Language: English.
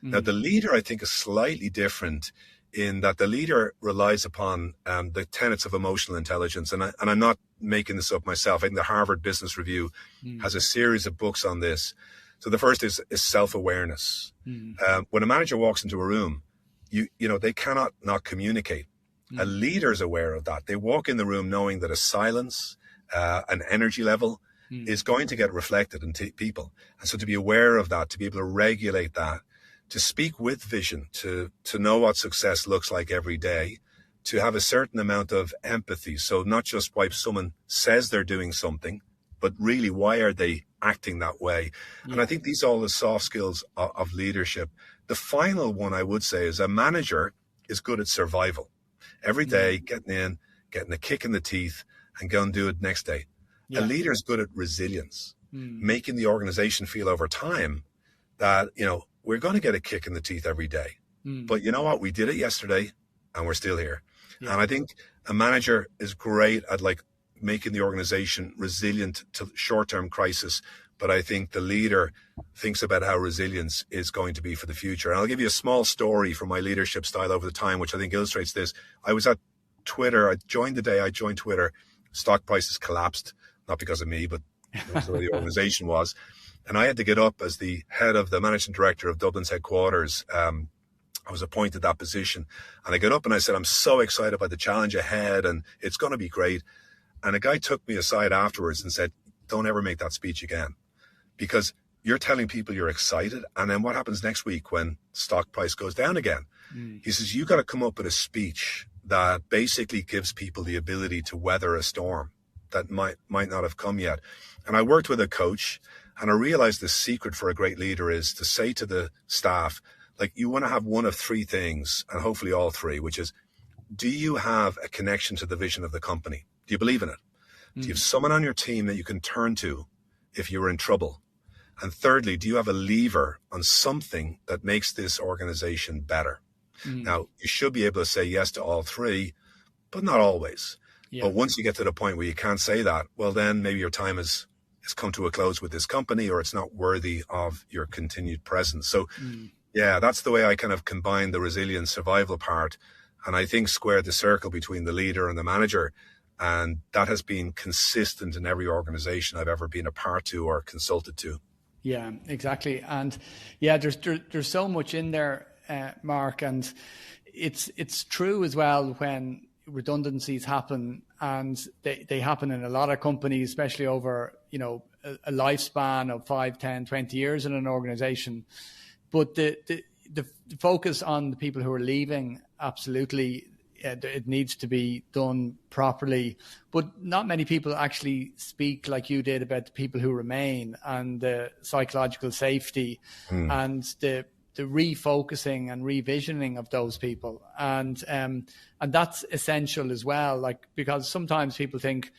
Now, the leader, I think, is slightly different in that the leader relies upon the tenets of emotional intelligence. And I'm not making this up myself. I think the Harvard Business Review has a series of books on this. So the first is self-awareness. When a manager walks into a room, you know, they cannot not communicate. A leader is aware of that. They walk in the room knowing that a silence, an energy level is going to get reflected in people. And so to be aware of that, to be able to regulate that, to speak with vision, to know what success looks like every day, to have a certain amount of empathy. So not just why someone says they're doing something, but really why are they acting that way? Yeah. And I think these are all the soft skills of leadership. The final one I would say is a manager is good at survival. Every day, getting in, getting a kick in the teeth and go and do it next day. Yeah. A leader is good at resilience, making the organization feel over time that, you know, we're going to get a kick in the teeth every day. But you know what? We did it yesterday and we're still here. Yeah. And I think a manager is great at like making the organization resilient to short-term crisis. But I think the leader thinks about how resilience is going to be for the future. And I'll give you a small story from my leadership style over the time, which I think illustrates this. I was at Twitter. I joined the day I joined Twitter. Stock prices collapsed, not because of me, but because of the way the organization was. And I had to get up as the head of the managing director of Dublin's headquarters. I was appointed that position. And I got up and I said, I'm so excited about the challenge ahead and it's going to be great. And a guy took me aside afterwards and said, don't ever make that speech again, because you're telling people you're excited. And then what happens next week when stock price goes down again? He says, you got to come up with a speech that basically gives people the ability to weather a storm that might not have come yet. And I worked with a coach and I realized the secret for a great leader is to say to the staff, like, you want to have one of three things, and hopefully all three, which is, do you have a connection to the vision of the company? Do you believe in it? Do you have someone on your team that you can turn to if you're in trouble? And thirdly, do you have a lever on something that makes this organization better? Now, you should be able to say yes to all three, but not always. Yeah. But once you get to the point where you can't say that, well, then maybe your time has come to a close with this company, or it's not worthy of your continued presence. So, yeah, that's the way I kind of combine the resilience survival part. And I think squared the circle between the leader and the manager. And that has been consistent in every organization I've ever been a part to or consulted to. Yeah, exactly. And yeah, there's so much in there, Mark, and it's true as well when redundancies happen, and they happen in a lot of companies, especially over, you know, a lifespan of 5, 10, 20 years in an organization. But the focus on the people who are leaving, absolutely, it needs to be done properly. But not many people actually speak like you did about the people who remain and the psychological safety and the refocusing and revisioning of those people. And that's essential as well, like, because sometimes people think,